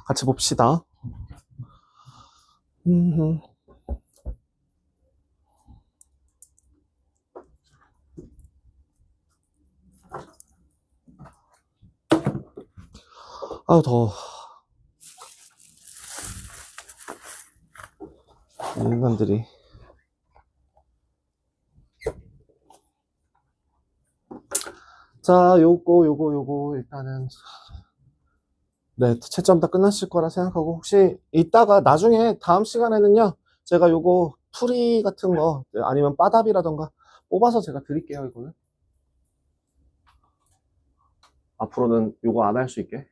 같이 봅시다. 아우 더워. 인간들이. 자, 요거 일단은 네, 채점 다 끝났을 거라 생각하고 혹시 이따가 나중에 다음 시간에는요 제가 요거 풀이 같은 거 아니면 빠답이라던가 뽑아서 제가 드릴게요. 이거는 앞으로는 요거 안 할 수 있게.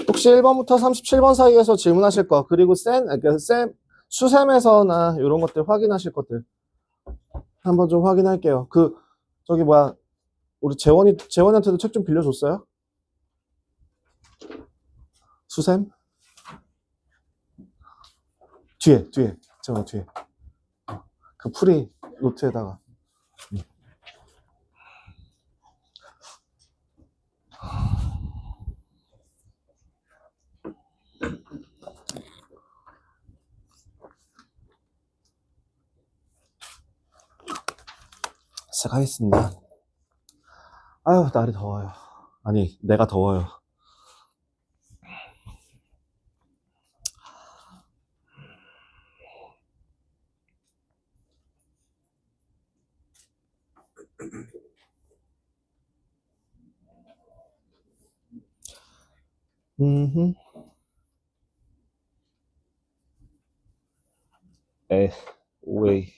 혹시 1번부터 37번 사이에서 질문하실 거, 그리고 수셈에서나 이런 것들 확인하실 것들 한번 좀 확인할게요. 저기 뭐야, 우리 재원이한테도 책 좀 빌려줬어요? 수셈? 뒤에, 재원 뒤에. 그 풀이 노트에다가. 시작하겠습니다. 아유, 날이 더워요. 아니, 내가 더워요. 오웨이.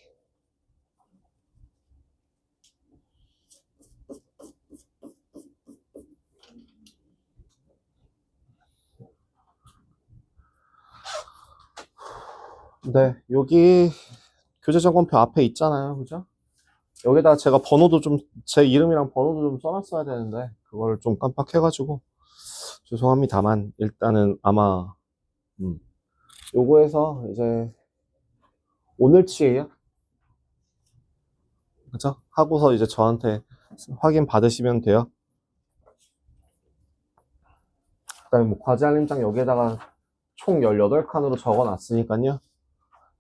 네, 여기 교재점검표 앞에 있잖아요. 그죠? 여기다 제가 번호도 좀, 제 이름이랑 번호도 좀 써놨어야 되는데, 그걸 좀 깜빡해가지고, 죄송합니다만, 일단은 아마, 요거에서 이제, 오늘치예요? 그죠? 하고서 이제 저한테 확인 받으시면 돼요. 그 다음에 뭐 과제 알림장 여기에다가 총 18칸으로 적어 놨으니까요.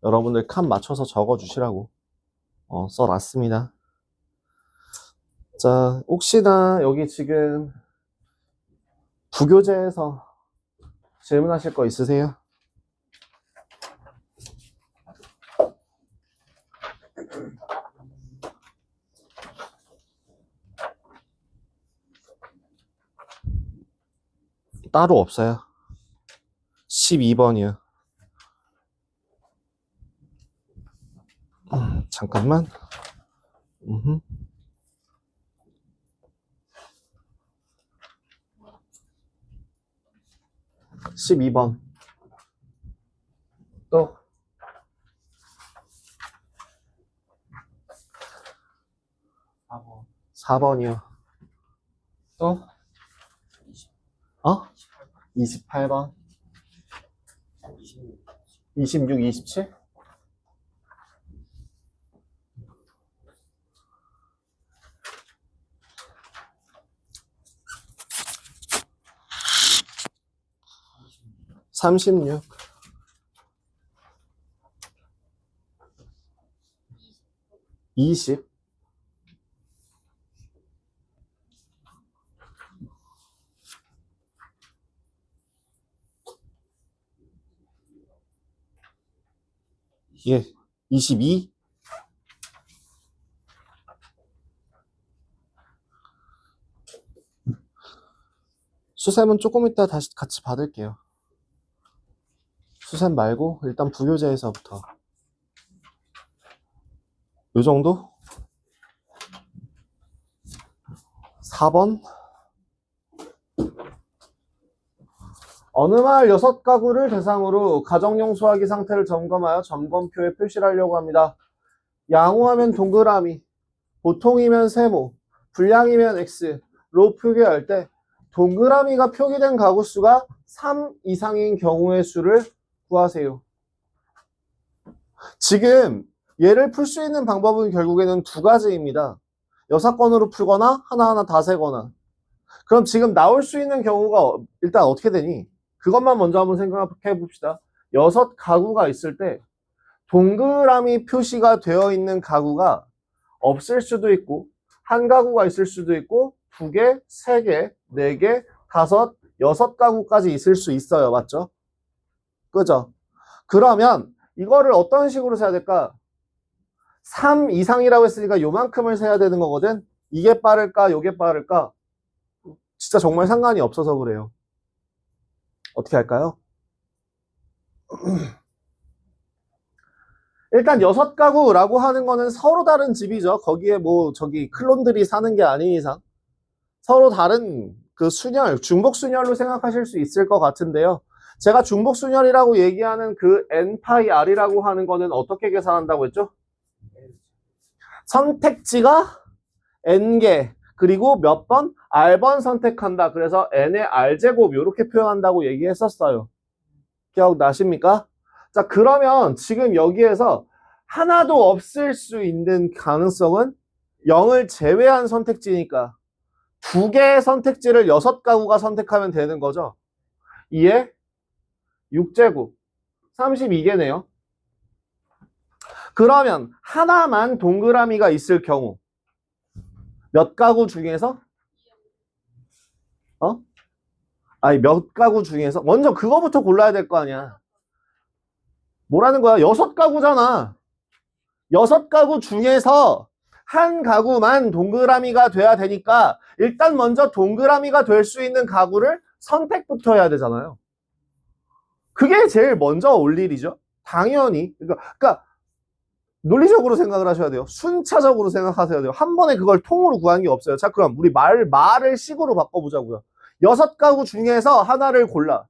여러분들 칸 맞춰서 적어 주시라고 써놨습니다. 자, 혹시나 여기 지금 부교재에서 질문하실 거 있으세요? 따로 없어요. 12번이요. 잠깐만. 12번. 또 4번이요. 또 28번. 26, 27? (36) 20 예, 22 수셈은 조금 이따 다시 같이 받을게요. 수셈 말고 일단 부교재에서부터 요 정도? 4번 어느 마을 6가구를 대상으로 가정용 소화기 상태를 점검하여 점검표에 표시를 하려고 합니다. 양호하면 동그라미, 보통이면 세모, 불량이면 X로 표기할 때 동그라미가 표기된 가구 수가 3 이상인 경우의 수를 구하세요. 지금 얘를 풀 수 있는 방법은 결국에는 두 가지입니다. 여사건으로 풀거나 하나하나 다 세거나. 그럼 지금 나올 수 있는 경우가 일단 어떻게 되니? 그것만 먼저 한번 생각해 봅시다. 6가구가 있을 때 동그라미 표시가 되어 있는 가구가 없을 수도 있고 한 가구가 있을 수도 있고 2개, 3개, 4개, 5, 6가구까지 있을 수 있어요. 맞죠? 그죠? 그러면 이거를 어떤 식으로 세야 될까? 3 이상이라고 했으니까 요만큼을 세야 되는 거거든. 이게 빠를까? 요게 빠를까? 진짜 정말 상관이 없어서 그래요. 어떻게 할까요? 일단 6가구라고 하는 거는 서로 다른 집이죠. 거기에 뭐 저기 클론들이 사는 게 아닌 이상 서로 다른 그 순열, 중복순열로 생각하실 수 있을 것 같은데요. 제가 중복순열이라고 얘기하는 그 n-파이 r이라고 하는 거는 어떻게 계산한다고 했죠? 선택지가 n개 그리고 몇 번? r번 선택한다. 그래서 n의 r제곱 이렇게 표현한다고 얘기했었어요. 기억나십니까? 자, 그러면 지금 여기에서 하나도 없을 수 있는 가능성은 0을 제외한 선택지니까 2개의 선택지를 6가구가 선택하면 되는 거죠. 이에 6제곱 32개네요. 그러면 하나만 동그라미가 있을 경우 몇 가구 중에서 아니 몇 가구 중에서 먼저 그거부터 골라야 될 거 아니야. 뭐라는 거야? 6가구잖아. 6가구 중에서 한 가구만 동그라미가 돼야 되니까 일단 먼저 동그라미가 될 수 있는 가구를 선택부터 해야 되잖아요. 그게 제일 먼저 올 일이죠. 당연히. 그러니까 논리적으로 생각을 하셔야 돼요. 순차적으로 생각하셔야 돼요. 한 번에 그걸 통으로 구한 게 없어요. 자, 그럼 우리 말을 식으로 바꿔보자고요. 6가구 중에서 하나를 골라.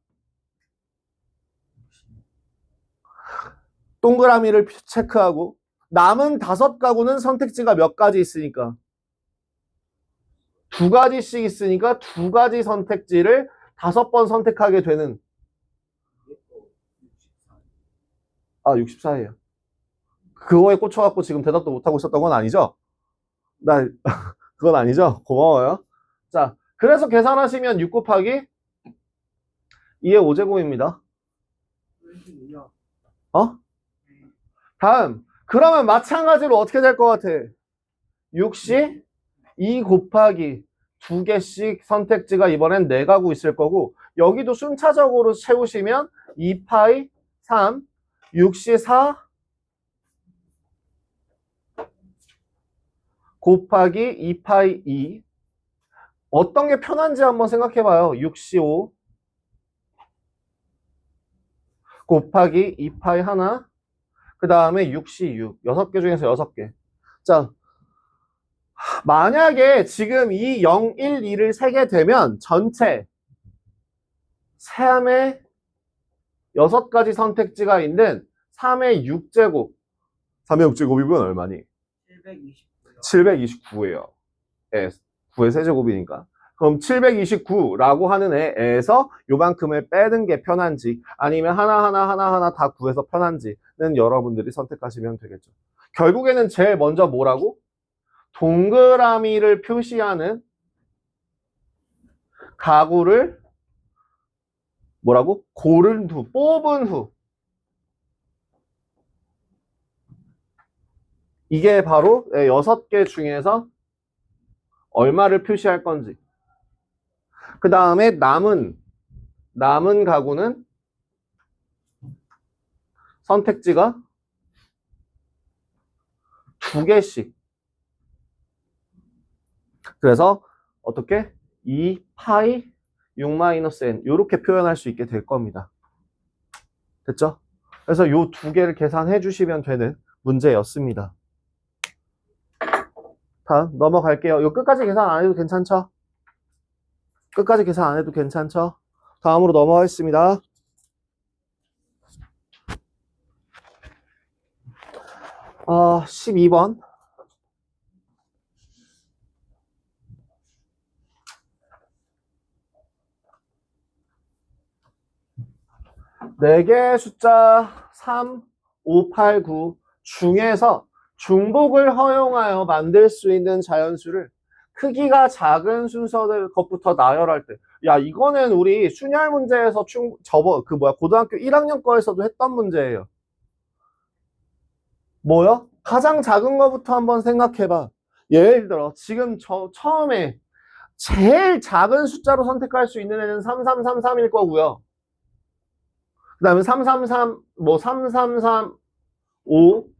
동그라미를 체크하고 남은 5가구는 선택지가 몇 가지 있으니까 2가지씩 있으니까 2가지 선택지를 5번 선택하게 되는 64예요. 그거에 꽂혀갖고 지금 대답도 못하고 있었던 건 아니죠? 그건 아니죠? 고마워요. 자, 그래서 계산하시면 6 곱하기 2의 5제곱입니다. 다음. 그러면 마찬가지로 어떻게 될 것 같아? 6시 2 곱하기 2개씩 선택지가 이번엔 4가구 있을 거고 여기도 순차적으로 채우시면 2파이 3, 6시 4 곱하기 2파이 2 어떤 게 편한지 한번 생각해봐요. 6시 5 곱하기 2파이 하나 그 다음에 6시 6 6개 중에서 6개. 자, 만약에 지금 이 0, 1, 2를 세게 되면 전체 세함의 6가지 선택지가 있는 3의 6제곱 3의 6제곱이면 얼마니? 729예요. 9의 세제곱이니까. 그럼 729라고 하는 애에서 요만큼을 빼는 게 편한지 아니면 하나하나 다 구해서 편한지는 여러분들이 선택하시면 되겠죠. 결국에는 제일 먼저 뭐라고? 동그라미를 표시하는 가구를 뭐라고? 고른 후, 뽑은 후. 이게 바로 6개 중에서 얼마를 표시할 건지. 그 다음에 남은 가구는 선택지가 2개씩. 그래서 어떻게? 2파이 6-n 이렇게 표현할 수 있게 될 겁니다. 됐죠? 그래서 요 2개를 계산해 주시면 되는 문제였습니다. 다음 넘어갈게요. 요 끝까지 계산 안 해도 괜찮죠? 끝까지 계산 안 해도 괜찮죠? 다음으로 넘어가겠습니다. 12번. 네 개의 숫자 3, 5, 8, 9 중에서 중복을 허용하여 만들 수 있는 자연수를 크기가 작은 순서들 것부터 나열할 때, 야, 이거는 우리 순열 문제에서 고등학교 1학년 거에서도 했던 문제예요. 뭐요? 가장 작은 거부터 한번 생각해봐. 예를 들어, 지금 처음에 제일 작은 숫자로 선택할 수 있는 애는 3333일 거고요. 그 다음에 333, 3335,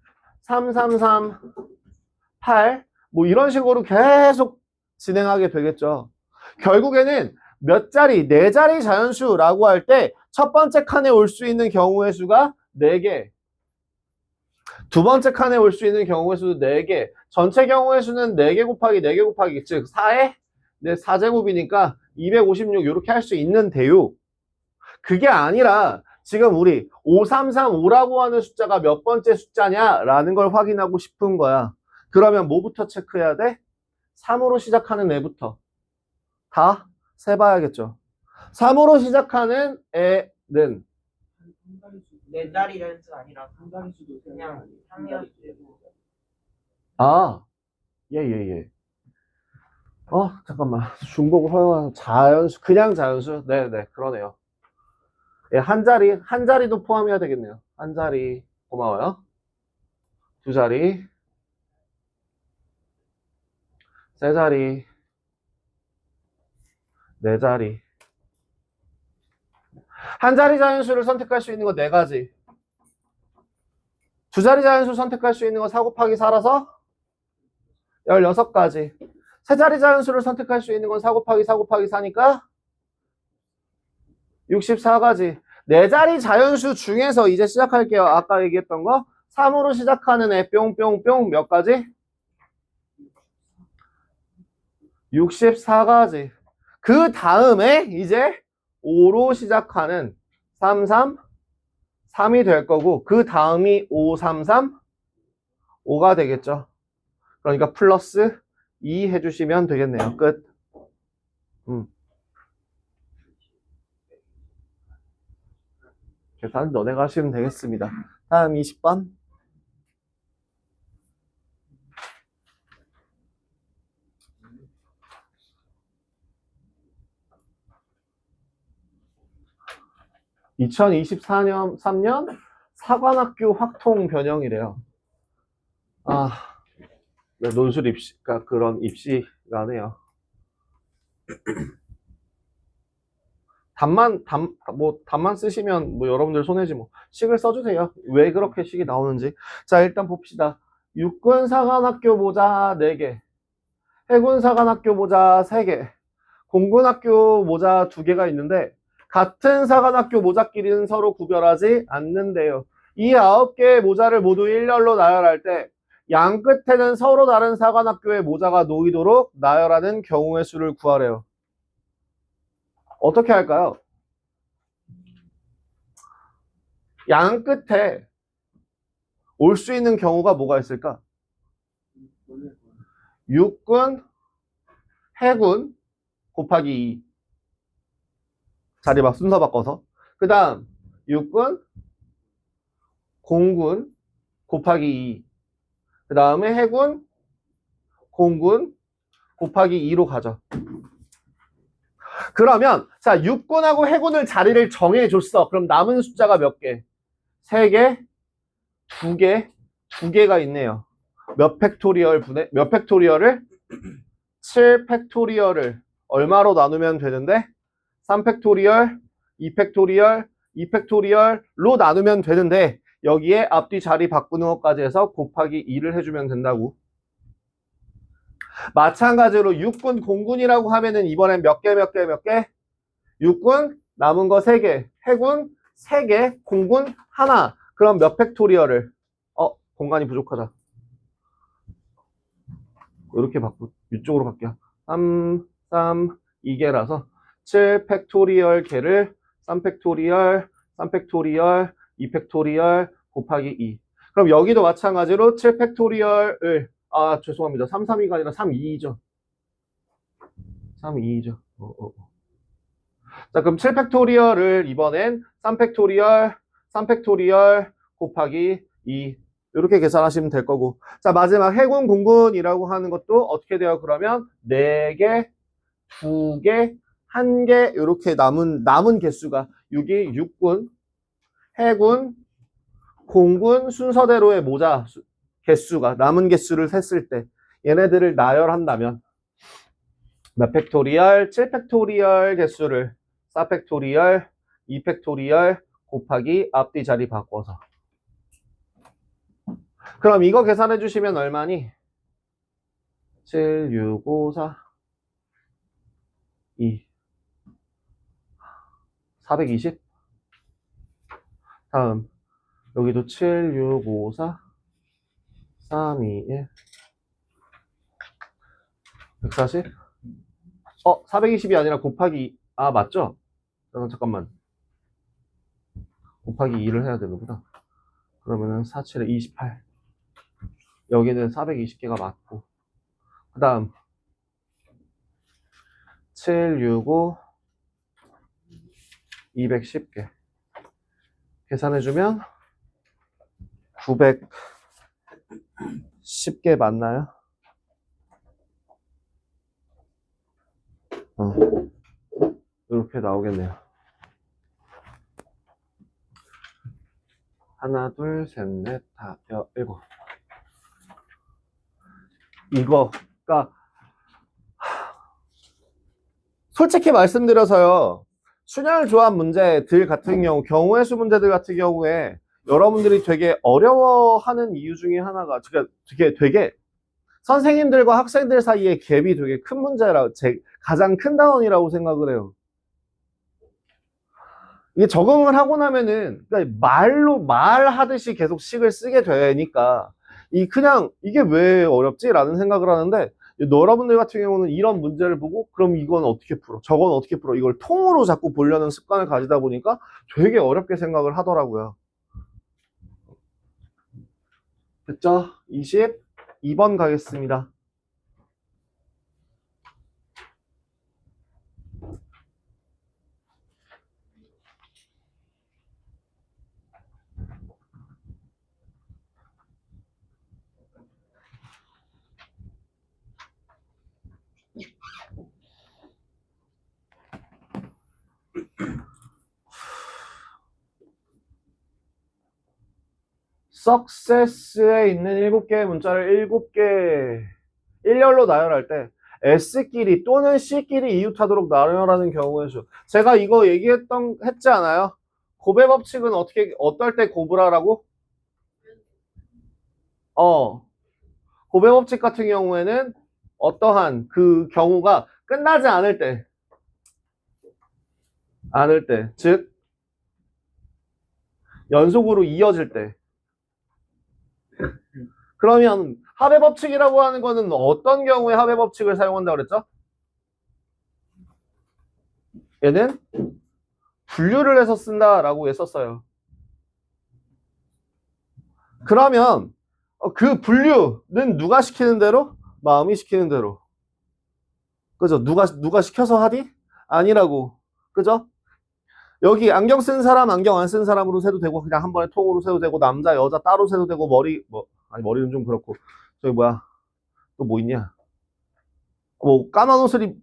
3338, 이런 식으로 계속 진행하게 되겠죠. 결국에는 몇 자리, 네 자리 자연수라고 할 때 첫 번째 칸에 올 수 있는 경우의 수가 4개. 두 번째 칸에 올 수 있는 경우의 수도 4개. 전체 경우의 수는 4개 곱하기 4개 곱하기, 즉 4에 4제곱이니까 256 이렇게 할 수 있는데요. 그게 아니라 지금 우리 5335라고 하는 숫자가 몇 번째 숫자냐라는 걸 확인하고 싶은 거야. 그러면 뭐부터 체크해야 돼? 3으로 시작하는 애부터 다 세봐야겠죠. 3으로 시작하는 애는 네 자리라는 뜻 아니라 그냥 3이었고. 아, 예. 잠깐만. 중복을 허용하는 자연수, 그냥 자연수? 네네, 그러네요. 예, 한 자리도 포함해야 되겠네요. 한 자리, 고마워요. 두 자리, 세 자리, 네 자리. 한 자리 자연수를 선택할 수 있는 거 4가지. 두 자리 자연수 선택할 수 있는 거 4 곱하기 4라서 16가지. 세 자리 자연수를 선택할 수 있는 건 4 곱하기 4 곱하기 4니까 64가지. 네 자리 자연수 중에서 이제 시작할게요. 아까 얘기했던 거 3으로 시작하는 애 뿅뿅뿅 몇 가지? 64가지. 그 다음에 이제 5로 시작하는 333이 될 거고, 그 다음이 5335가 되겠죠. 그러니까 플러스 2 해주시면 되겠네요. 끝. 계산 너네가 하시면 되겠습니다. 다음 20번. (2024년) 3년 사관학교 확통 변형이래요. 네, 논술 입시가 그런 입시라네요. 답만 쓰시면 여러분들 손해지 뭐. 식을 써주세요. 왜 그렇게 식이 나오는지. 자, 일단 봅시다. 육군 사관학교 모자 4개, 해군 사관학교 모자 3개, 공군 학교 모자 2개가 있는데 같은 사관학교 모자끼리는 서로 구별하지 않는데요. 이 9개의 모자를 모두 일렬로 나열할 때 양 끝에는 서로 다른 사관학교의 모자가 놓이도록 나열하는 경우의 수를 구하래요. 어떻게 할까요? 양 끝에 올 수 있는 경우가 뭐가 있을까? 육군, 해군 곱하기 2. 자리 순서 바꿔서. 그 다음 육군, 공군 곱하기 2. 그 다음에 해군, 공군 곱하기 2로 가죠. 그러면 자, 육군하고 해군을 자리를 정해줬어. 그럼 남은 숫자가 몇 개? 3개, 2개, 2개가 있네요. 몇 팩토리얼을? 7 팩토리얼을 얼마로 나누면 되는데? 3 팩토리얼, 2 팩토리얼, 2 팩토리얼로 나누면 되는데 여기에 앞뒤 자리 바꾸는 것까지 해서 곱하기 2를 해주면 된다고. 마찬가지로 육군, 공군이라고 하면은 이번엔 몇 개? 육군 남은 거 3개, 해군 3개, 공군 하나. 그럼 몇 팩토리얼을? 공간이 부족하다. 이렇게 이쪽으로 바뀌어. 2개라서 7 팩토리얼 개를 3 팩토리얼, 3 팩토리얼, 2 팩토리얼 곱하기 2. 그럼 여기도 마찬가지로 7 팩토리얼을 죄송합니다. 332가 아니라 32죠. 32죠. 자, 그럼 7 팩토리얼을 이번엔 3 팩토리얼, 3 팩토리얼 곱하기 2. 이렇게 계산하시면 될 거고. 자, 마지막 해군, 공군이라고 하는 것도 어떻게 돼요? 그러면 4개, 2개, 1개 이렇게 남은 개수가 6이 육군, 해군, 공군 순서대로의 모자 개수가 남은 개수를 셌을 때 얘네들을 나열한다면 몇 팩토리얼, 7 팩토리얼 개수를 4 팩토리얼, 2 팩토리얼 곱하기 앞뒤 자리 바꿔서. 그럼 이거 계산해 주시면 얼마니? 7, 6, 5, 4, 2, 420. 다음 여기도 7, 6, 5, 4, 3, 2, 1, 140. 420이 아니라 곱하기, 맞죠? 잠깐만. 곱하기 2를 해야 되는구나. 그러면은 4, 7에 28. 여기는 420개가 맞고. 그 다음, 7, 6, 5, 210개. 계산해주면 910개 맞나요? 이렇게 나오겠네요. 하나, 둘, 셋, 넷, 다, 일곱. 이거가 솔직히 말씀드려서요. 순열 조합 문제들 같은 경우의 수 문제들 같은 경우에 여러분들이 되게 어려워하는 이유 중에 하나가 되게 선생님들과 학생들 사이의 갭이 되게 큰 문제라 가장 큰 단원이라고 생각을 해요. 이게 적응을 하고 나면은 그러니까 말하듯이 계속 식을 쓰게 되니까 이게 왜 어렵지라는 생각을 하는데 여러분들 같은 경우는 이런 문제를 보고 그럼 이건 어떻게 풀어? 저건 어떻게 풀어? 이걸 통으로 자꾸 보려는 습관을 가지다 보니까 되게 어렵게 생각을 하더라고요. 됐죠? 22번 가겠습니다. success에 있는 7개의 문자를 7개 일렬로 나열할 때 S끼리 또는 C끼리 이웃하도록 나열하는 경우의 수. 제가 이거 했지 않아요? 곱의 법칙은 어떨 때 곱을하라고? 곱의 법칙 같은 경우에는 어떠한 그 경우가 끝나지 않을 때, 즉, 연속으로 이어질 때. 그러면 합의 법칙이라고 하는 거는 어떤 경우에 합의 법칙을 사용한다고 그랬죠? 얘는 분류를 해서 쓴다라고 했었어요. 그러면 그 분류는 누가 시키는 대로? 마음이 시키는 대로. 그죠? 누가 시켜서 하디? 아니라고. 그죠? 여기 안경 쓴 사람, 안경 안 쓴 사람으로 세도 되고, 그냥 한 번에 통으로 세도 되고, 남자, 여자 따로 세도 되고, 머리는 좀 그렇고. 저기 또 뭐 있냐? 까만 옷을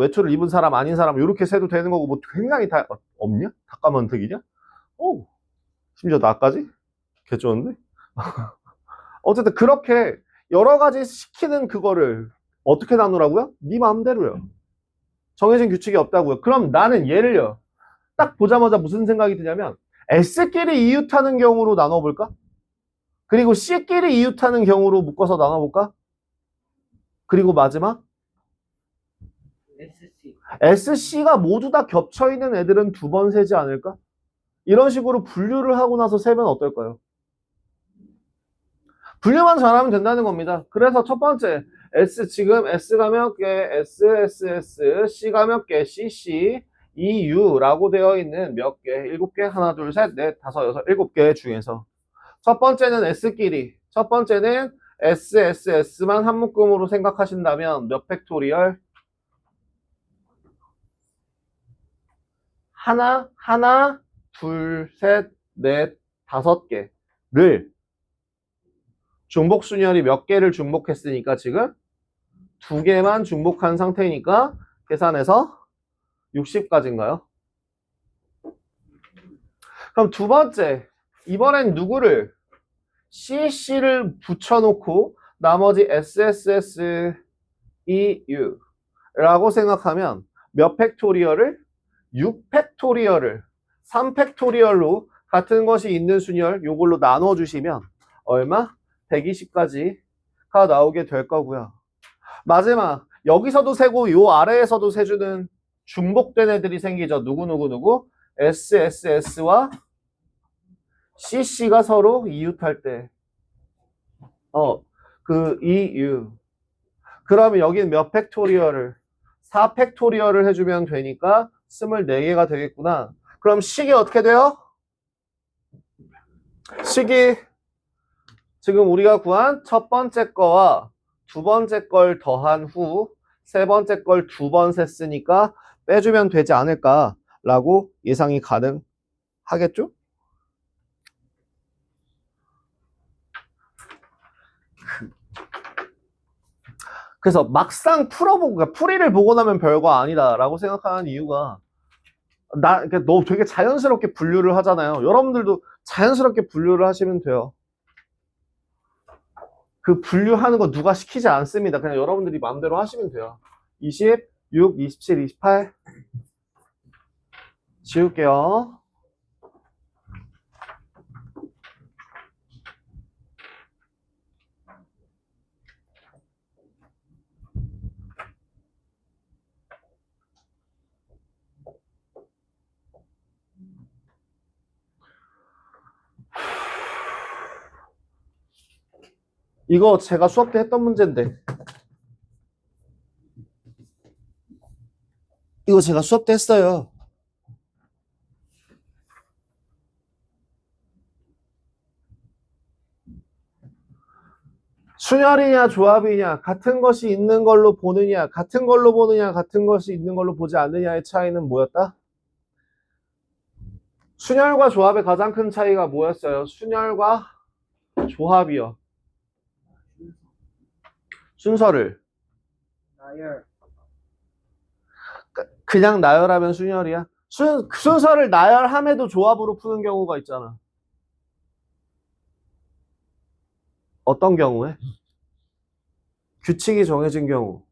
외투를 입은 사람, 아닌 사람, 이렇게 세도 되는 거고, 굉장히 없냐? 다 까만 색이냐? 심지어 나까지? 개쩌는데? 어쨌든 그렇게 여러 가지 시키는 그거를 어떻게 나누라고요? 네 마음대로요. 정해진 규칙이 없다고요. 그럼 나는 얘를요. 딱 보자마자 무슨 생각이 드냐면 S끼리 이웃하는 경우로 나눠볼까? 그리고 C끼리 이웃하는 경우로 묶어서 나눠볼까? 그리고 마지막 SC가 모두 다 겹쳐있는 애들은 2번 세지 않을까? 이런 식으로 분류를 하고 나서 세면 어떨까요? 분류만 잘하면 된다는 겁니다. 그래서 첫 번째 지금 S가 몇 개, C가 몇 개, CC, EU라고 되어 있는 몇 개, 7개, 하나, 둘, 셋, 넷, 다섯, 여섯, 7개 중에서 첫 번째는 S끼리, 첫 번째는 SSS만 한 묶음으로 생각하신다면 몇 팩토리얼? 하나, 둘, 셋, 넷, 5개를 중복 순열이 몇 개를 중복했으니까 지금 2개만 중복한 상태니까 계산해서 60까지인가요? 그럼 두 번째, 이번엔 누구를 CC를 붙여놓고 나머지 SSS EU 라고 생각하면 몇 팩토리얼을? 6팩토리얼을 3팩토리얼로 같은 것이 있는 순열 요걸로 나눠주시면 얼마? 120까지가 나오게 될 거고요. 마지막 여기서도 세고 요 아래에서도 세주는 중복된 애들이 생기죠. 누구? SSS와 CC가 서로 이웃할 때 그 EU 그러면 여기는 몇 팩토리얼을 4팩토리얼을 해주면 되니까 24개가 되겠구나. 그럼 식이 어떻게 돼요? 식이 지금 우리가 구한 첫 번째 거와 두 번째 걸 더한 후 세 번째 걸 2번 셌으니까 빼주면 되지 않을까라고 예상이 가능하겠죠? 그래서 막상 풀어보고, 그러니까 풀이를 보고 나면 별거 아니다라고 생각하는 이유가 그러니까 너 되게 자연스럽게 분류를 하잖아요. 여러분들도 자연스럽게 분류를 하시면 돼요. 그 분류하는 거 누가 시키지 않습니다. 그냥 여러분들이 마음대로 하시면 돼요. 26, 27, 28 지울게요. 이거 제가 수업 때 했던 문제인데 이거 제가 수업 때 했어요. 순열이냐 조합이냐 같은 것이 있는 걸로 보느냐 같은 걸로 보느냐 같은 것이 있는 걸로 보지 않느냐의 차이는 뭐였다? 순열과 조합의 가장 큰 차이가 뭐였어요? 순열과 조합이요. 순서를 나열. 그냥 나열하면 순열이야? 순서를 나열함에도 조합으로 푸는 경우가 있잖아. 어떤 경우에? 규칙이 정해진 경우.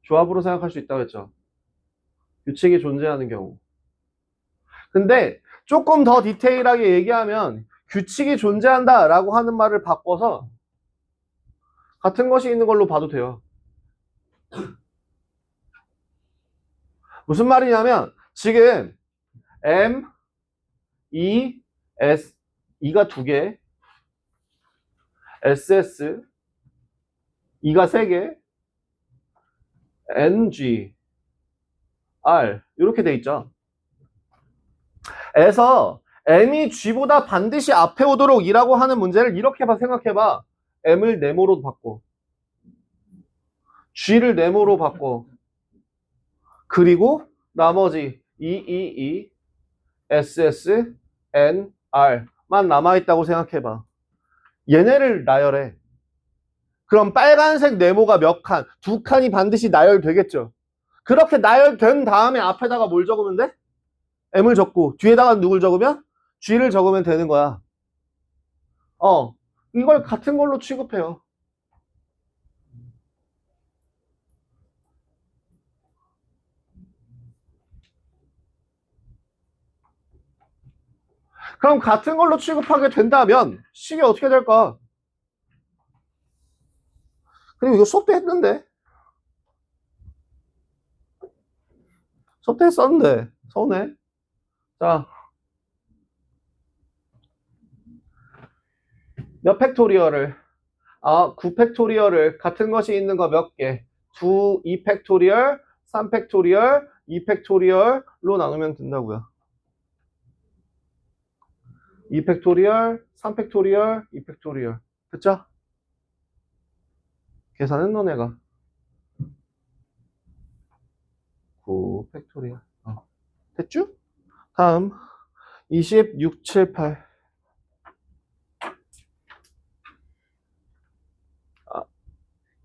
조합으로 생각할 수 있다고 했죠. 규칙이 존재하는 경우. 근데 조금 더 디테일하게 얘기하면 규칙이 존재한다라고 하는 말을 바꿔서 같은 것이 있는 걸로 봐도 돼요. 무슨 말이냐면 지금 M, E, S, E가 2개, SS, E가 3개, N, G, R 이렇게 돼 있죠. 에서 M이 G보다 반드시 앞에 오도록 이라고 하는 문제를 이렇게 생각해봐. M을 네모로 바꿔. G를 네모로 바꿔. 그리고 나머지 E, SS, N, R만 남아있다고 생각해봐. 얘네를 나열해. 그럼 빨간색 네모가 몇 칸? 2칸이 반드시 나열되겠죠. 그렇게 나열된 다음에 앞에다가 뭘 적으면 돼? M을 적고 뒤에다가 누굴 적으면? G를 적으면 되는 거야. 이걸 같은 걸로 취급해요. 그럼 같은 걸로 취급하게 된다면 식이 어떻게 될까? 그리고 이거 수업 때 했는데. 수업 때 했었는데. 서운해. 자, 몇 팩토리얼을? 9팩토리얼을 같은 것이 있는 거 몇 개? 2팩토리얼, 3팩토리얼, 2팩토리얼로 나누면 된다고요. 2팩토리얼, 3팩토리얼, 2팩토리얼. 됐죠? 계산은 너네가. 9팩토리얼. 됐죠? 다음 26, 7, 8.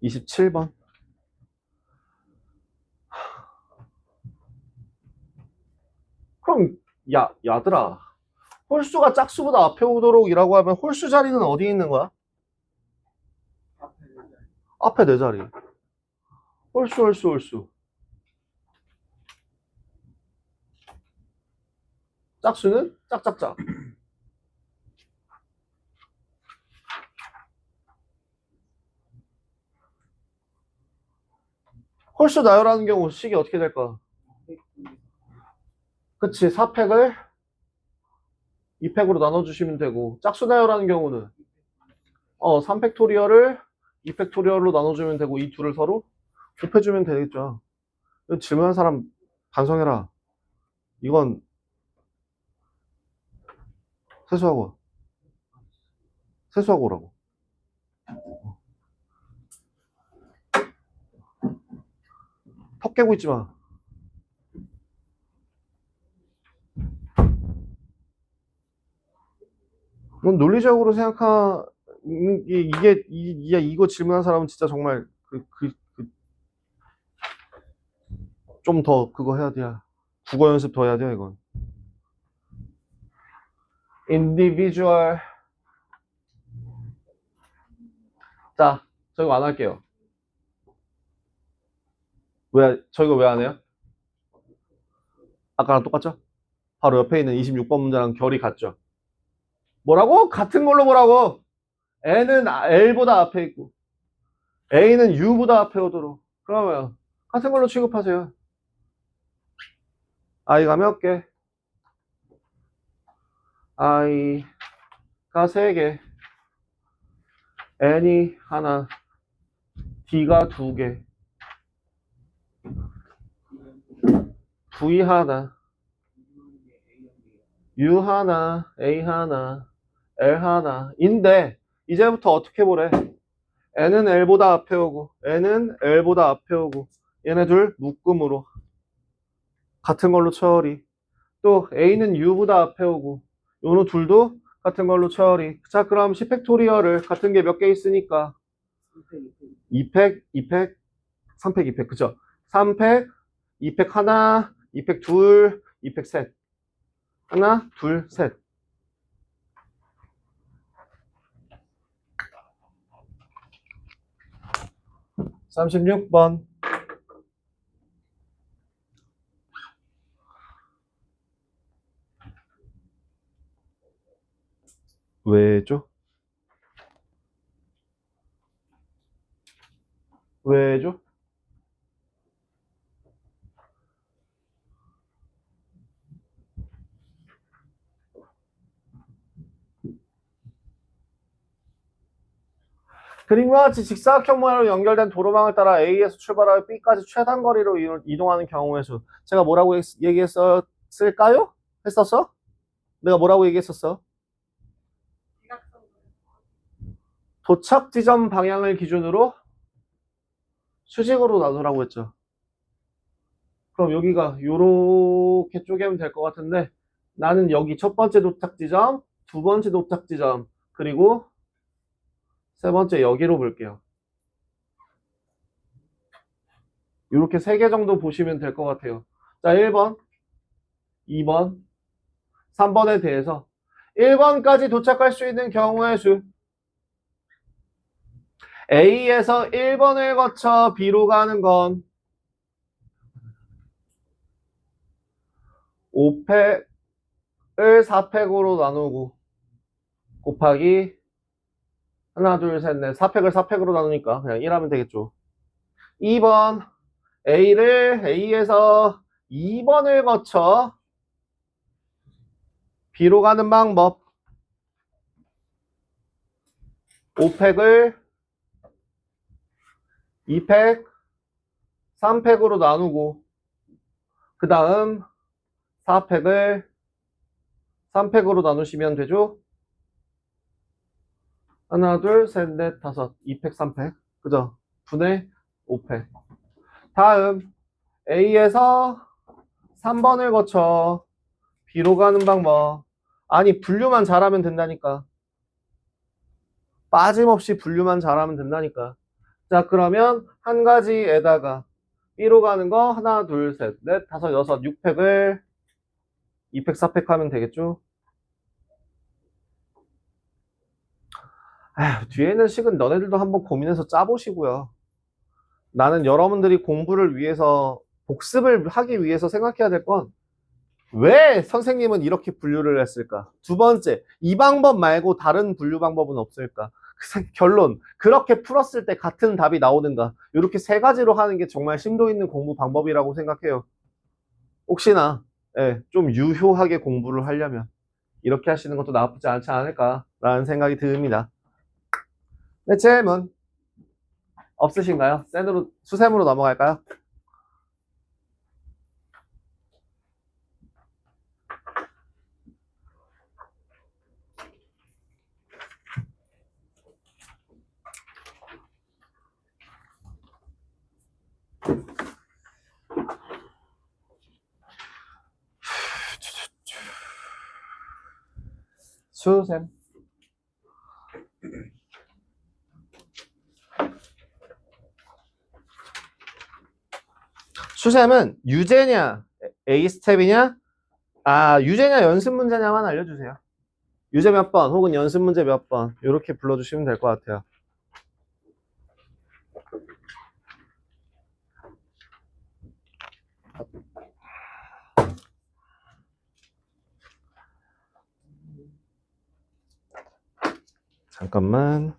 27번. 그럼 야들아, 홀수가 짝수보다 앞에 오도록 이라고 하면 홀수 자리는 어디에 있는 거야? 앞에 네 자리. 홀수. 짝수는 짝짝짝. 홀수 나열하는 경우 식이 어떻게 될까? 그치, 4팩을 2팩으로 나눠주시면 되고, 짝수 나열하는 경우는 3팩토리얼을 2팩토리얼로 나눠주면 되고, 이 둘을 서로 곱해주면 되겠죠. 질문한 사람 반성해라. 이건 세수하고 오라고. 턱 깨고 있지 마. 넌 논리적으로 이거 질문한 사람은 진짜 정말 좀 더 그거 해야 돼. 국어 연습 더 해야 돼, 이건. individual. 자, 저 이거 안 할게요. 저 이거 왜 안 해요? 아까랑 똑같죠? 바로 옆에 있는 26번 문제랑 결이 같죠? 뭐라고? 같은 걸로 보라고! N은 L보다 앞에 있고, A는 U보다 앞에 오도록. 그러면, 같은 걸로 취급하세요. I가 몇 개? I가 3개. N이 하나. D가 2개. V 하나. U 하나. A 하나. L 하나. 인데, 이제부터 어떻게 보래? N은 L보다 앞에 오고, N은 L보다 앞에 오고, 얘네 둘 묶음으로. 같은 걸로 처리. 또 A는 U보다 앞에 오고, 요노 둘도 같은 걸로 처리. 자, 그럼 10팩토리얼을 같은 게 몇 개 있으니까 2팩, 2팩, 3팩, 2팩, 그죠? 3팩, 2팩 하나, 2팩 둘, 2팩 셋. 하나, 둘, 셋. (36번) 왜죠? 왜죠? 그림과 같이 직사각형 모양으로 연결된 도로망을 따라 A에서 출발하여 B까지 최단 거리로 이동하는 경우의 수. 제가 뭐라고 얘기했었을까요? 했었어? 내가 뭐라고 얘기했었어? 도착 지점 방향을 기준으로 수직으로 나누라고 했죠. 그럼 여기가 요렇게 쪼개면 될 것 같은데, 나는 여기 첫 번째 도착 지점, 두 번째 도착 지점, 그리고 세 번째 여기로 볼게요. 이렇게 3개 정도 보시면 될 것 같아요. 자, 1번, 2번, 3번에 대해서 1번까지 도착할 수 있는 경우의 수. A에서 1번을 거쳐 B로 가는 건 5팩을 4팩으로 나누고 곱하기 하나, 둘, 셋, 넷. 4팩을 4팩으로 나누니까 그냥 1 하면 되겠죠. 2번, A에서 2번을 거쳐 B로 가는 방법. 5팩을 2팩, 3팩으로 나누고, 그 다음 4팩을 3팩으로 나누시면 되죠? 하나, 둘, 셋, 넷, 다섯. 2팩, 3팩. 그죠? 분의 5팩. 다음, A에서 3번을 거쳐 B로 가는 방법. 아니, 분류만 잘하면 된다니까. 빠짐없이 분류만 잘하면 된다니까. 자, 그러면 한 가지에다가 B로 가는 거 하나, 둘, 셋, 넷, 다섯, 여섯, 6팩을 2팩, 4팩 하면 되겠죠? 아휴, 뒤에 있는 식은 너네들도 한번 고민해서 짜보시고요. 나는 여러분들이 공부를 위해서, 복습을 하기 위해서 생각해야 될 건, 왜 선생님은 이렇게 분류를 했을까? 두 번째, 이 방법 말고 다른 분류 방법은 없을까? 결론, 그렇게 풀었을 때 같은 답이 나오는가? 이렇게 세 가지로 하는 게 정말 심도 있는 공부 방법이라고 생각해요. 혹시나 좀 유효하게 공부를 하려면 이렇게 하시는 것도 나쁘지 않지 않을까라는 생각이 듭니다. 네, 질문 없으신가요? 수셈으로 넘어갈까요? 수셈. 수셈은 유제냐, A 스텝이냐, 유제냐, 연습 문제냐만 알려주세요. 유제 몇 번, 혹은 연습 문제 몇 번, 이렇게 불러주시면 될 것 같아요. 잠깐만.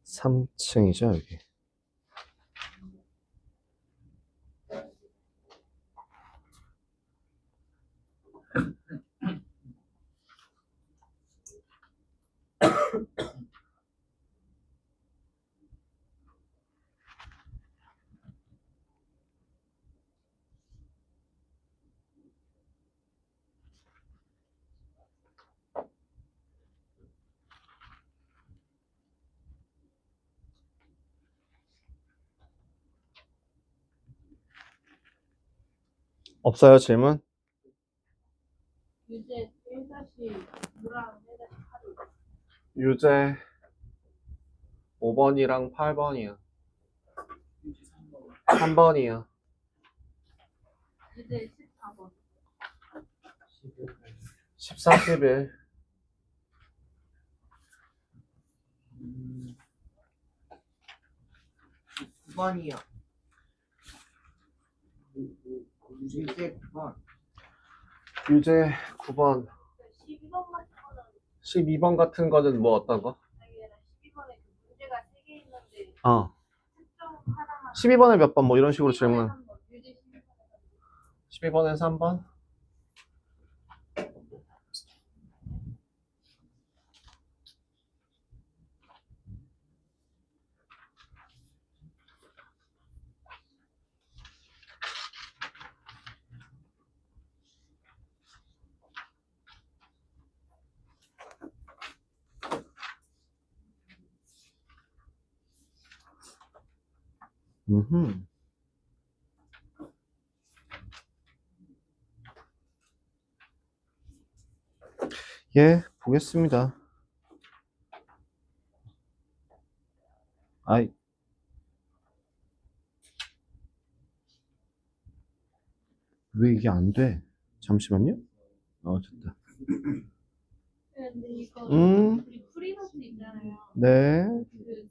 (3층이죠) 여기. 없어요, 질문? 유제 1-5랑 1-8. 유제 5번이랑 8번이요. 3번이요. 유제 14번. 14, 11. 9번이요. 유제 9번. 유제 9번. 12번 같은 거는 12번 같은 거는 뭐 어떤 거? 아니라 12번에 그 문제가 3개 있는데 특정 하나만 12번에 몇 번? 뭐 이런 식으로 12번에 질문. 3번, 유제 12번에 3번. 12번에 3번? 예, 보겠습니다. 아이. 왜 이게 안 돼? 잠시만요. 됐다. 근데 이거 음. 우리 프리노트 있잖아요. 네.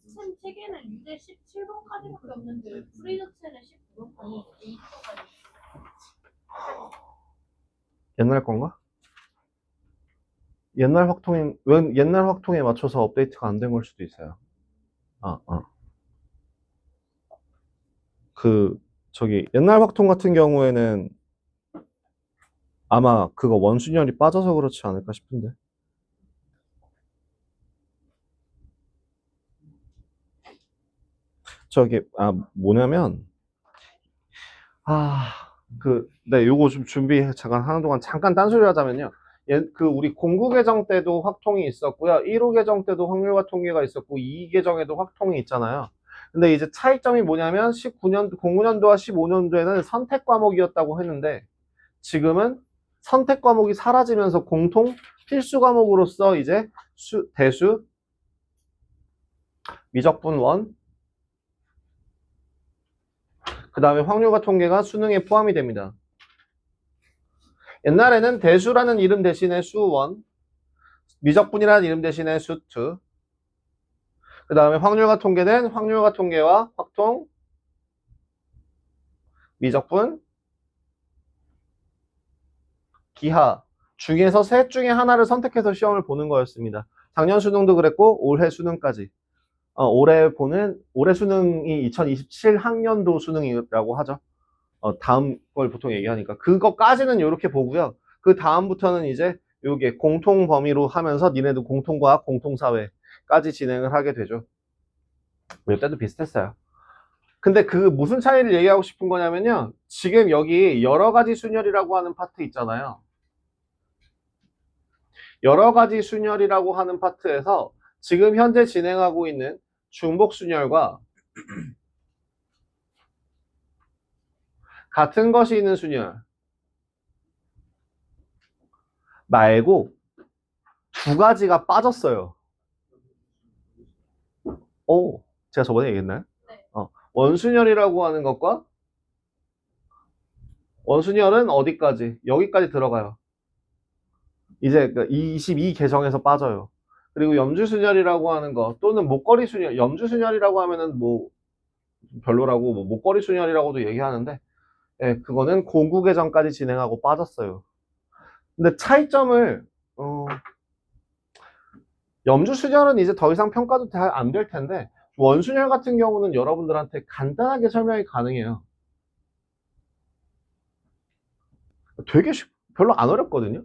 그쌤 책에는 유제 17번까지밖에 없는데 왜 프리노트는 19번까지 A표까지 옛날 건가? 옛날 확통에 맞춰서 업데이트가 안 된 걸 수도 있어요. 옛날 확통 같은 경우에는 아마 그거 원순열이 빠져서 그렇지 않을까 싶은데. 뭐냐면, 요거 좀 하는 동안 잠깐 딴소리 하자면요. 우리 공구 계정 때도 확통이 있었고요. 1호 계정 때도 확률과 통계가 있었고, 2 계정에도 확통이 있잖아요. 근데 이제 차이점이 뭐냐면 09년도와 15년도에는 선택 과목이었다고 했는데 지금은 선택 과목이 사라지면서 공통 필수 과목으로서 이제 대수, 미적분 1, 그 다음에 확률과 통계가 수능에 포함이 됩니다. 옛날에는 대수라는 이름 대신에 수 1, 미적분이라는 이름 대신에 수 2, 그 다음에 확률과 통계는 확률과 통계와 확통, 미적분, 기하 중에서 셋 중에 하나를 선택해서 시험을 보는 거였습니다. 작년 수능도 그랬고 올해 수능까지. 올해 수능이 2027 학년도 수능이라고 하죠. 다음 걸 보통 얘기하니까 그거까지는 이렇게 보고요. 그 다음부터는 이제 요게 공통 범위로 하면서 니네도 공통과학, 공통사회까지 진행을 하게 되죠. 이때도 비슷했어요. 근데 그 무슨 차이를 얘기하고 싶은 거냐면요. 지금 여기 여러 가지 순열이라고 하는 파트 있잖아요. 여러 가지 순열이라고 하는 파트에서 지금 현재 진행하고 있는 중복 순열과 같은 것이 있는 순열 말고 두 가지가 빠졌어요. 제가 저번에 얘기했나요? 네. 원순열이라고 하는 것과 원순열은 어디까지? 여기까지 들어가요. 이제 22 개정에서 빠져요. 그리고 염주순열이라고 하는 거 또는 목걸이 순열, 염주순열이라고 하면은 뭐 별로라고 뭐 목걸이 순열이라고도 얘기하는데 예, 그거는 공구 개정까지 진행하고 빠졌어요. 근데 차이점을 염주순열은 이제 더 이상 평가도 잘 안 될 텐데 원순열 같은 경우는 여러분들한테 간단하게 설명이 가능해요. 되게 별로 안 어렵거든요.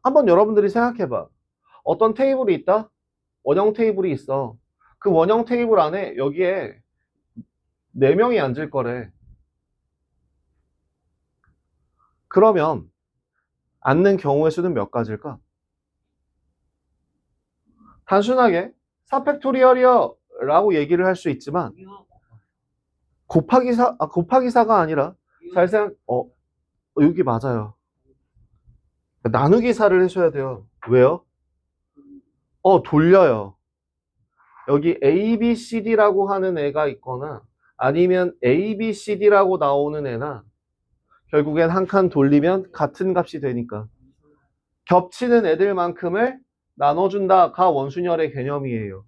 한번 여러분들이 생각해봐. 어떤 테이블이 있다? 원형 테이블이 있어. 그 원형 테이블 안에 여기에 4명이 앉을 거래. 그러면 앉는 경우의 수는 몇 가지일까? 단순하게 4팩토리얼이요 라고 얘기를 할 수 있지만 곱하기 4가 아니라 잘 여기 맞아요. 나누기 4를 해줘야 돼요. 왜요? 돌려요. 여기 A, B, C, D라고 하는 애가 있거나 아니면 A, B, C, D라고 나오는 애나 결국엔 한 칸 돌리면 같은 값이 되니까 겹치는 애들만큼을 나눠준다가 원순열의 개념이에요.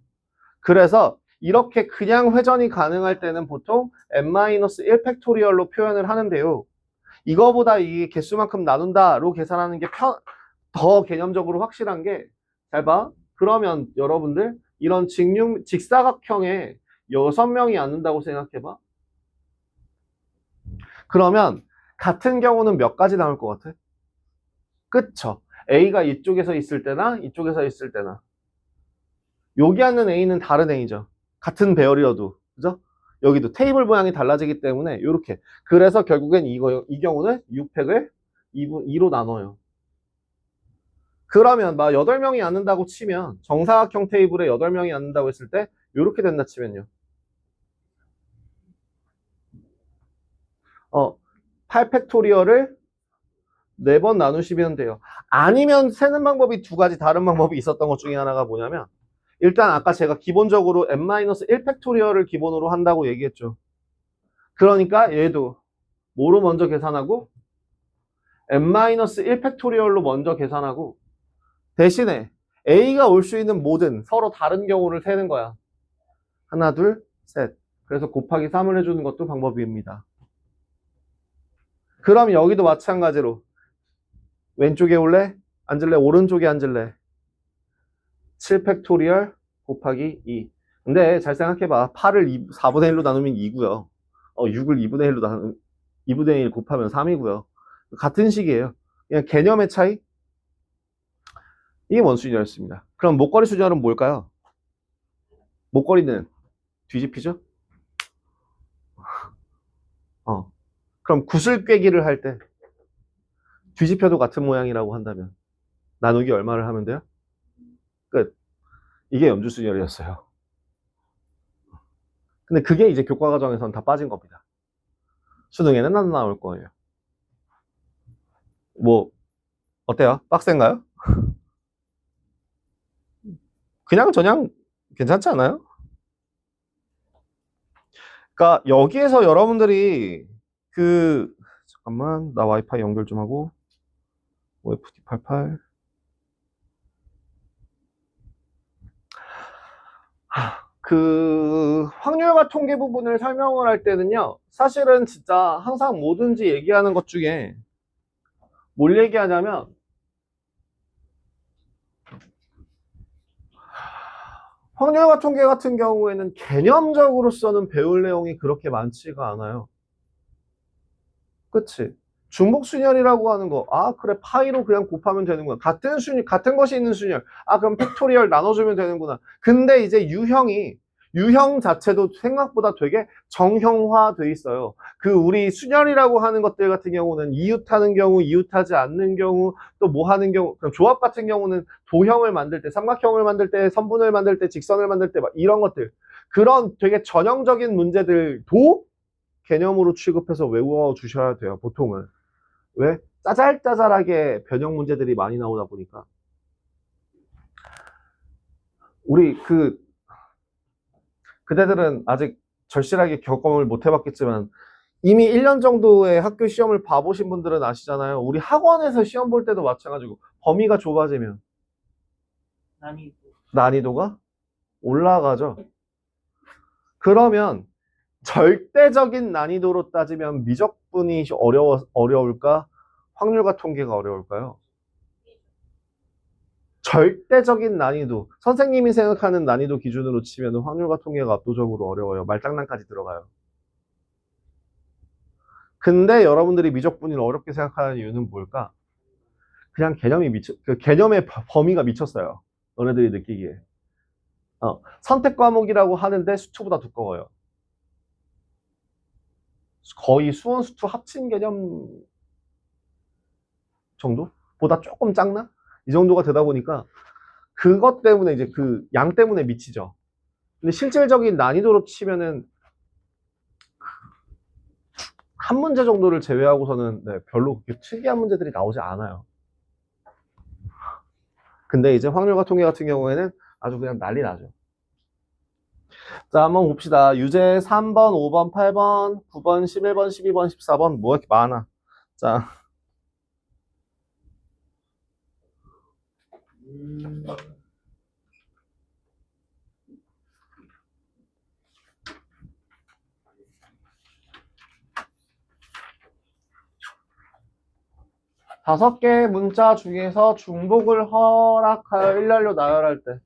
그래서 이렇게 그냥 회전이 가능할 때는 보통 n-1 팩토리얼로 표현을 하는데요. 이거보다 이 개수만큼 나눈다로 계산하는 게 더 개념적으로 확실한 게 잘 봐. 그러면 여러분들 이런 직사각형에 6명이 앉는다고 생각해봐. 그러면 같은 경우는 몇 가지 나올 것 같아? 그쵸? A가 이쪽에서 있을 때나 이쪽에서 있을 때나 여기 앉는 A는 다른 A죠. 같은 배열이어도 그죠? 여기도 테이블 모양이 달라지기 때문에 이렇게 그래서 결국엔 이 경우는 6팩을 2로 나눠요. 그러면 막 8명이 앉는다고 치면 정사각형 테이블에 8명이 앉는다고 했을 때 이렇게 된다 치면요. 8팩토리얼을 4번 나누시면 돼요. 아니면 세는 방법이 두 가지 다른 방법이 있었던 것 중에 하나가 뭐냐면 일단 아까 제가 기본적으로 n-1 팩토리얼을 기본으로 한다고 얘기했죠. 그러니까 얘도 뭐로 먼저 계산하고 n-1 팩토리얼로 먼저 계산하고 대신에 A가 올 수 있는 모든 서로 다른 경우를 세는 거야. 하나, 둘, 셋. 그래서 곱하기 3을 해주는 것도 방법입니다. 그럼 여기도 마찬가지로 왼쪽에 올래? 앉을래? 오른쪽에 앉을래? 7팩토리얼 곱하기 2. 근데 잘 생각해봐. 8을 4분의 1로 나누면 2고요. 6을 2분의 1로 2분의 1 곱하면 3이고요. 같은 식이에요. 그냥 개념의 차이? 이게 원순열이었습니다. 그럼 목걸이 순열은 뭘까요? 목걸이는 뒤집히죠? 그럼 구슬꿰기를 할 때 뒤집혀도 같은 모양이라고 한다면 나누기 얼마를 하면 돼요? 끝. 이게 염주순열이었어요. 근데 그게 이제 교과 과정에서는 다 빠진 겁니다. 수능에는 안 나올 거예요. 뭐 어때요? 빡센가요? 그냥 저냥 괜찮지 않아요? 그러니까 여기에서 여러분들이 잠깐만 나 와이파이 연결 좀 하고 OFD88 확률과 통계 부분을 설명을 할 때는요, 사실은 진짜 항상 뭐든지 얘기하는 것 중에 뭘 얘기하냐면 확률과 통계 같은 경우에는 개념적으로서는 배울 내용이 그렇게 많지가 않아요. 그치? 중복순열이라고 하는 거, 아, 그래, 파이로 그냥 곱하면 되는구나. 같은 것이 있는 순열. 아, 그럼 팩토리얼 나눠주면 되는구나. 근데 이제 유형 자체도 생각보다 되게 정형화돼 있어요. 우리 순열이라고 하는 것들 같은 경우는 이웃하는 경우, 이웃하지 않는 경우, 또 뭐 하는 경우, 그럼 조합 같은 경우는 도형을 만들 때, 삼각형을 만들 때, 선분을 만들 때, 직선을 만들 때, 막 이런 것들. 그런 되게 전형적인 문제들도 개념으로 취급해서 외워 주셔야 돼요, 보통은. 왜? 짜잘짜잘하게 변형 문제들이 많이 나오다 보니까. 우리 그대들은 아직 절실하게 경험을 못 해봤겠지만, 이미 1년 정도의 학교 시험을 봐보신 분들은 아시잖아요. 우리 학원에서 시험 볼 때도 마찬가지고, 범위가 좁아지면 난이도가 올라가죠. 그러면 절대적인 난이도로 따지면 미적분이 어려울까? 확률과 통계가 어려울까요? 절대적인 난이도. 선생님이 생각하는 난이도 기준으로 치면 확률과 통계가 압도적으로 어려워요. 말장난까지 들어가요. 근데 여러분들이 미적분을 어렵게 생각하는 이유는 뭘까? 그냥 개념의 범위가 미쳤어요. 너네들이 느끼기에. 선택 과목이라고 하는데 수투보다 두꺼워요. 거의 수원, 수투 합친 개념 정도? 보다 조금 작나? 이 정도가 되다 보니까 그것 때문에 이제 양 때문에 미치죠. 근데 실질적인 난이도로 치면은 한 문제 정도를 제외하고서는 별로 그렇게 특이한 문제들이 나오지 않아요. 근데 이제 확률과 통계 같은 경우에는 아주 그냥 난리 나죠. 자, 한번 봅시다. 유제 3번, 5번, 8번, 9번, 11번, 12번, 14번 뭐 이렇게 많아. 자, 다섯 개의 문자 중에서 중복을 허락하여 일렬로 나열할 때,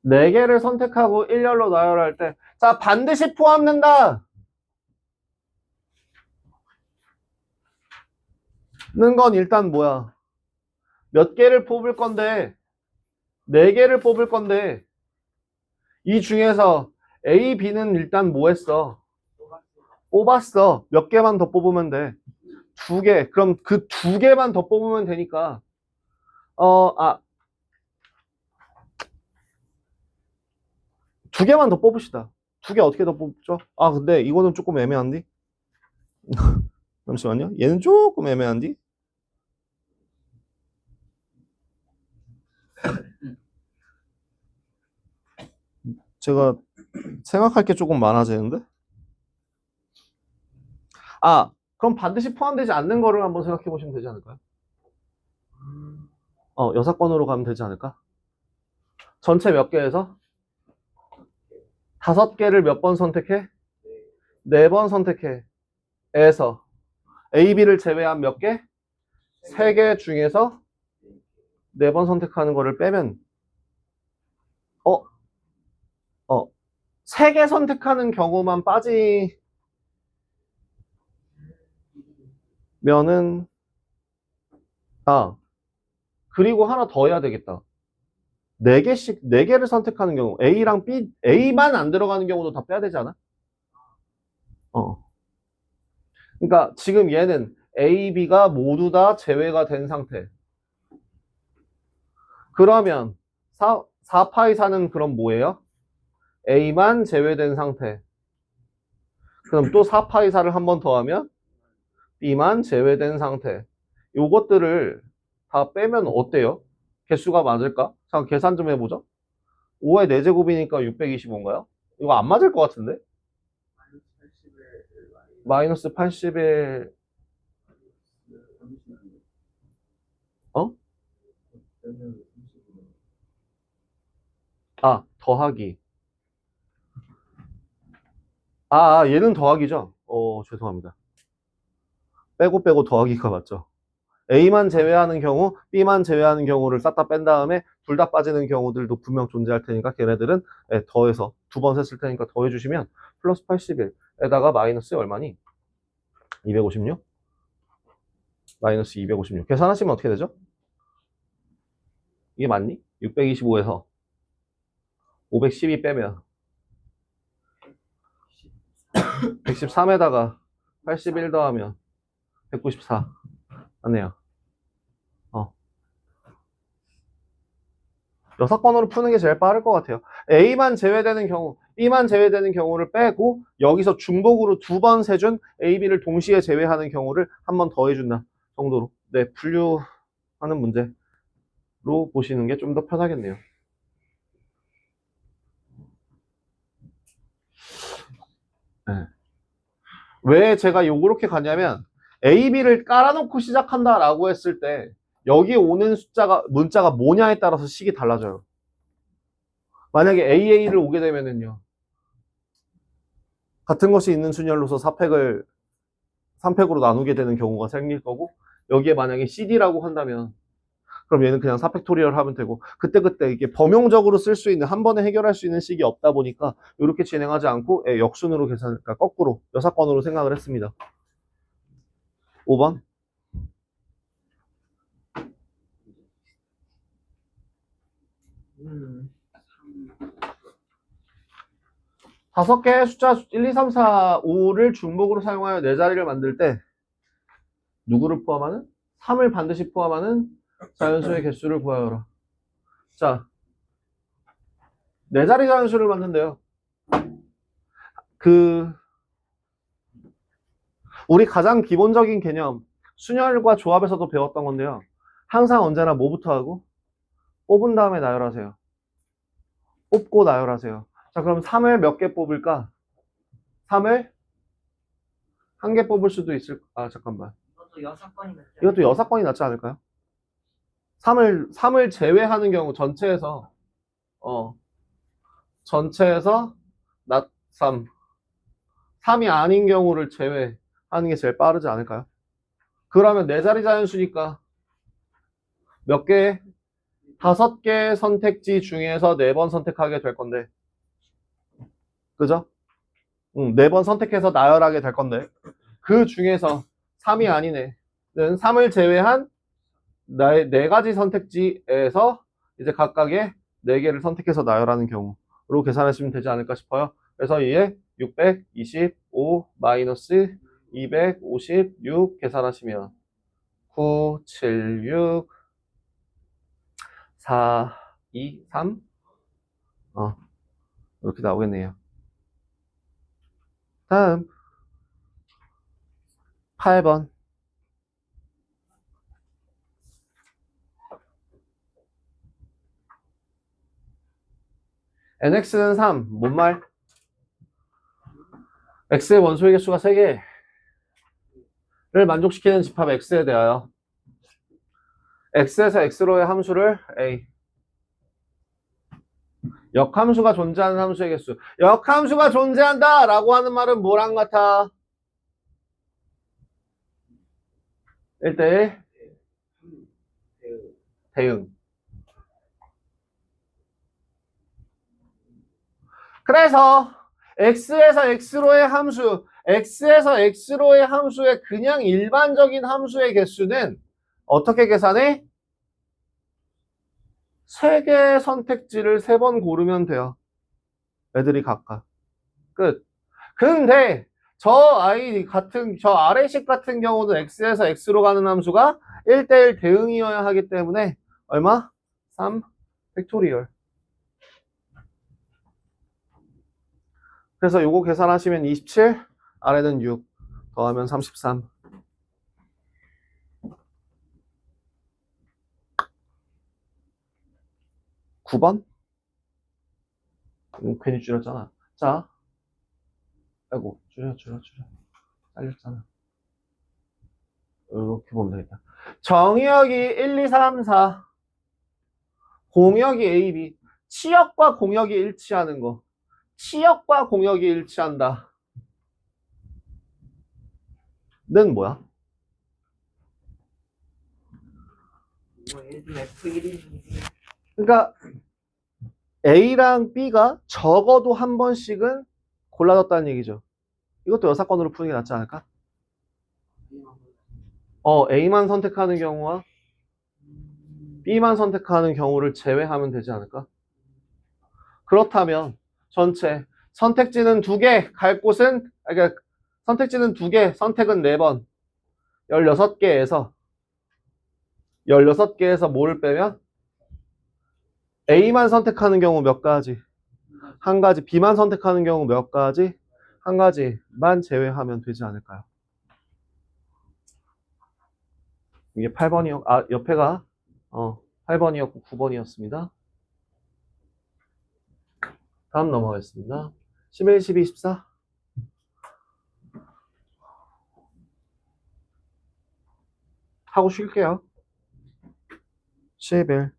네 개를 선택하고 일렬로 나열할 때, 자, 반드시 포함된다! 는 건 일단 뭐야? 몇 개를 뽑을 건데, 네 개를 뽑을 건데, 이 중에서 A, B는 일단 뭐 했어? 뽑았어. 몇 개만 더 뽑으면 돼. 두 개. 그럼 그 두 개만 더 뽑으면 되니까, 두 개만 더 뽑읍시다. 두 개 어떻게 더 뽑죠? 아, 근데 이거는 조금 애매한디? 잠시만요. 얘는 조금 애매한디? 제가 생각할 게 조금 많아지는데? 그럼 반드시 포함되지 않는 거를 한번 생각해 보시면 되지 않을까요? 여사건으로 가면 되지 않을까? 전체 몇 개에서? 다섯 개를 몇 번 선택해? 네 번 선택해. 에서 A, B를 제외한 몇 개? 세 개 중에서 네 번 선택하는 거를 빼면 어? 세 개 선택하는 경우만 빠지면은 그리고 하나 더 해야 되겠다. 네 개를 선택하는 경우 A랑 B, A만 안 들어가는 경우도 다 빼야 되지 않아? 그러니까 지금 얘는 A, B가 모두 다 제외가 된 상태. 그러면 4파이 4는 그럼 뭐예요? A만 제외된 상태. 그럼 또 4파이사를 한 번 더하면 B만 제외된 상태. 요것들을 다 빼면 어때요? 개수가 맞을까? 잠깐 계산 좀 해보죠. 5의 4제곱이니까 625인가요? 이거 안 맞을 것 같은데? 마이너스 81, 어? 아, 더하기. 얘는 더하기죠? 죄송합니다. 빼고 더하기가 맞죠? A만 제외하는 경우, B만 제외하는 경우를 싹 다 뺀 다음에 둘 다 빠지는 경우들도 분명 존재할 테니까 걔네들은 더해서 두 번 셌을 테니까 더해주시면 플러스 81에다가 마이너스 얼마니? 256? 마이너스 256. 계산하시면 어떻게 되죠? 이게 맞니? 625에서 512 빼면 113에다가 81 더하면 194. 맞네요. 6번으로 푸는 게 제일 빠를 것 같아요. A만 제외되는 경우, B만 제외되는 경우를 빼고 여기서 중복으로 두 번 세준 A, B를 동시에 제외하는 경우를 한 번 더해준다 정도로 분류하는 문제로 보시는 게 좀 더 편하겠네요. 네. 왜 제가 요렇게 가냐면 A, B를 깔아놓고 시작한다라고 했을 때 여기 오는 문자가 뭐냐에 따라서 식이 달라져요. 만약에 AA를 오게 되면은요. 같은 것이 있는 순열로서 4팩을 3팩으로 나누게 되는 경우가 생길 거고 여기에 만약에 CD라고 한다면 그럼 얘는 그냥 4팩토리얼 하면 되고 그때그때 이게 범용적으로 쓸 수 있는 한 번에 해결할 수 있는 식이 없다 보니까 이렇게 진행하지 않고 역순으로 그러니까 거꾸로 여사건으로 생각을 했습니다. 5번. 다섯 개의 숫자 1, 2, 3, 4, 5를 중복으로 사용하여 네 자리를 만들 때 누구를 포함하는? 3을 반드시 포함하는 자연수의 개수를 구하여라. 자, 네 자리 자연수를 만든대요. 우리 가장 기본적인 개념 순열과 조합에서도 배웠던 건데요. 항상 언제나 뭐부터 하고? 뽑은 다음에 나열하세요. 뽑고 나열하세요. 자, 그럼 3을 몇 개 뽑을까? 3을 한 개 뽑을 수도 있을, 잠깐만. 이것도 6건이 낫지 않을까요? 3을 제외하는 경우 전체에서 낮 3. 3이 아닌 경우를 제외하는 게 제일 빠르지 않을까요? 그러면 네 자리 자연수니까 몇 개? 5개 선택지 중에서 4번 선택하게 될 건데. 그죠? 4번 선택해서 나열하게 될 건데. 그 중에서 3이 아니네. 는 3을 제외한 네 가지 선택지에서 이제 각각의 4개를 선택해서 나열하는 경우로 계산하시면 되지 않을까 싶어요. 그래서 이에 625 마이너스 256 계산하시면 976 4 2 3 이렇게 나오겠네요. 다음 8번. nx는 3. 뭔 말? x의 원소의 개수가 3개를 만족시키는 집합 x에 대하여 x에서 x로의 함수를 a 역함수가 존재하는 함수의 개수. 역함수가 존재한다 라고 하는 말은 뭐랑 같아? 1대1 대응. 그래서 x에서 x로의 함수, x에서 x로의 함수의 그냥 일반적인 함수의 개수는 어떻게 계산해? 3개의 선택지를 3번 고르면 돼요. 애들이 각각. 끝. 근데 저 아래식 같은 경우는 x에서 x로 가는 함수가 1대1 대응이어야 하기 때문에 얼마? 3 팩토리얼. 그래서 요거 계산하시면 27, 아래는 6, 더하면 33. 9번? 괜히 줄였잖아. 자, 아이고, 줄여. 잘렸잖아. 이렇게 보면 되겠다. 정의역이 1, 2, 3, 4. 공역이 A, B. 치역과 공역이 일치하는 거. 치역과 공역이 일치한다. 는 뭐야? 뭐 예를 들어 F1이 그러니까 A랑 B가 적어도 한 번씩은 골라졌다는 얘기죠. 이것도 여사건으로 푸는 게 낫지 않을까? A만 선택하는 경우와 B만 선택하는 경우를 제외하면 되지 않을까? 그렇다면 전체 선택지는 2개, 갈 곳은 그러니까 선택지는 2개, 선택은 4번. 16개에서 뭐를 빼면 A만 선택하는 경우 몇 가지? 한 가지. B만 선택하는 경우 몇 가지? 한 가지만 제외하면 되지 않을까요? 이게 8번이었, 옆에가 8번이었고 9번이었습니다. 다음 넘어가겠습니다. 11, 12, 14. 하고 쉴게요. 11.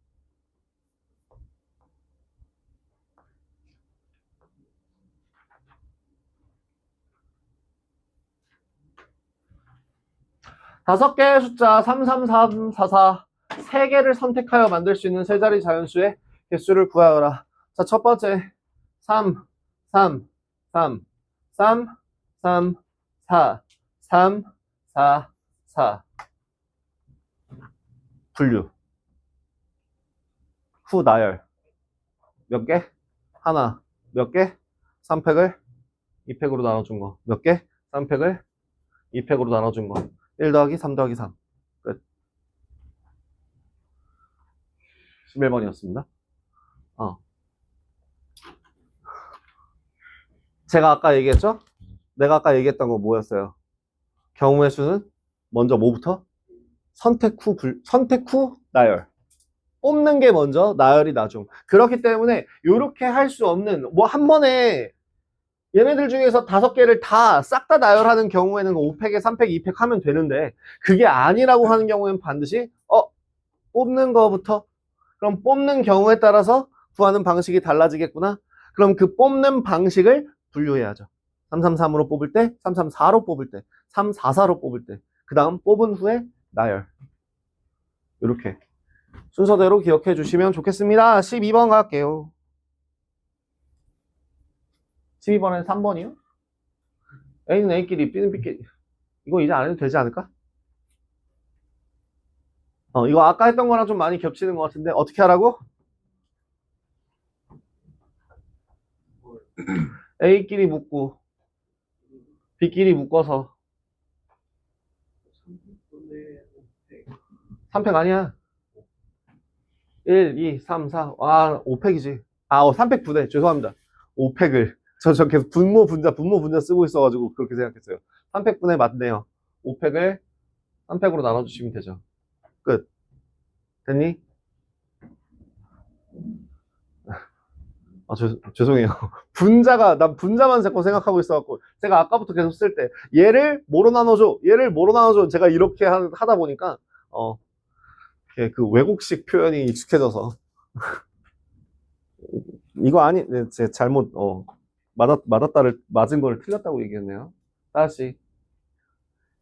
다섯 개의 숫자 3, 3, 3, 4, 4. 3개를 선택하여 만들 수 있는 세 자리 자연수의 개수를 구하여라. 자, 첫 번째 3, 3, 3, 3, 3, 4, 3, 4, 4. 분류. 후 나열. 몇 개? 하나. 몇 개? 3팩을 2팩으로 나눠준 거. 몇 개? 3팩을 2팩으로 나눠준 거. 1 더하기 3 더하기 3. 끝. 11번이었습니다. 제가 아까 얘기했죠? 내가 아까 얘기했던 거 뭐였어요? 경우의 수는 먼저 뭐부터? 선택 후 나열. 뽑는 게 먼저, 나열이 나중. 그렇기 때문에 이렇게 할 수 없는 뭐 한 번에 얘네들 중에서 5개를 다 싹 다 나열하는 경우에는 5팩에 3팩, 2팩 하면 되는데 그게 아니라고 하는 경우에는 반드시 뽑는 거부터. 그럼 뽑는 경우에 따라서 구하는 방식이 달라지겠구나. 그럼 그 뽑는 방식을 분류해야죠. 333으로 뽑을 때, 334로 뽑을 때, 344로 뽑을 때, 그 다음 뽑은 후에 나열. 이렇게 순서대로 기억해 주시면 좋겠습니다. 12번 갈게요. 12번엔 3번이요? A는 A끼리, B는 B끼리. 이거 이제 안 해도 되지 않을까? 이거 아까 했던 거랑 좀 많이 겹치는 것 같은데 어떻게 하라고? A끼리 묶고 B끼리 묶어서 3팩 아니야. 1, 2, 3, 4. 5팩이지. 3팩 분해. 죄송합니다. 5팩을. 저 계속 분모 분자 쓰고 있어가지고 그렇게 생각했어요. 3팩 분해 맞네요. 5팩을 3팩으로 나눠주시면 되죠. 끝. 됐니? 죄송해요. 난 분자만 자꾸 생각하고 있어갖고, 제가 아까부터 계속 쓸 때, 얘를 뭐로 나눠줘? 제가 이렇게 하다 보니까, 그 외국식 표현이 익숙해져서. 이거 네, 제가 잘못, 맞은 걸 틀렸다고 얘기했네요. 다시.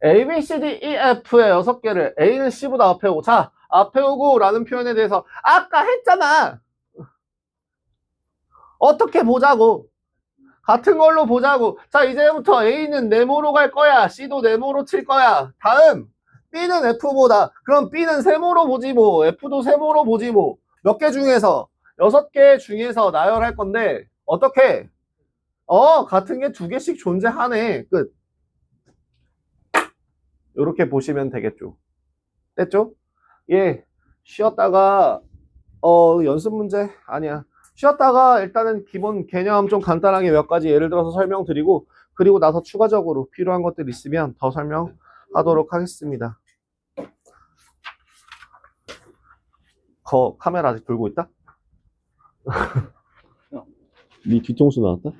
A, B, C, D, E, F의 6개를 A는 C보다 앞에 오고, 자, 앞에 오고 라는 표현에 대해서 아까 했잖아! 어떻게 보자고. 같은 걸로 보자고. 자, 이제부터 A는 네모로 갈 거야. C도 네모로 칠 거야. 다음 B는 F보다. 그럼 B는 세모로 보지 뭐. F도 세모로 보지 뭐. 몇 개 중에서 6개 중에서 나열할 건데 어떻게? 같은 게 2개씩 존재하네. 끝. 이렇게 보시면 되겠죠. 됐죠? 예. 쉬었다가 연습 문제 아니야. 쉬었다가 일단은 기본 개념 좀 간단하게 몇 가지 예를 들어서 설명드리고 그리고 나서 추가적으로 필요한 것들 있으면 더 설명하도록 하겠습니다. 카메라 아직 돌고 있다? 네 뒤통수 나왔다?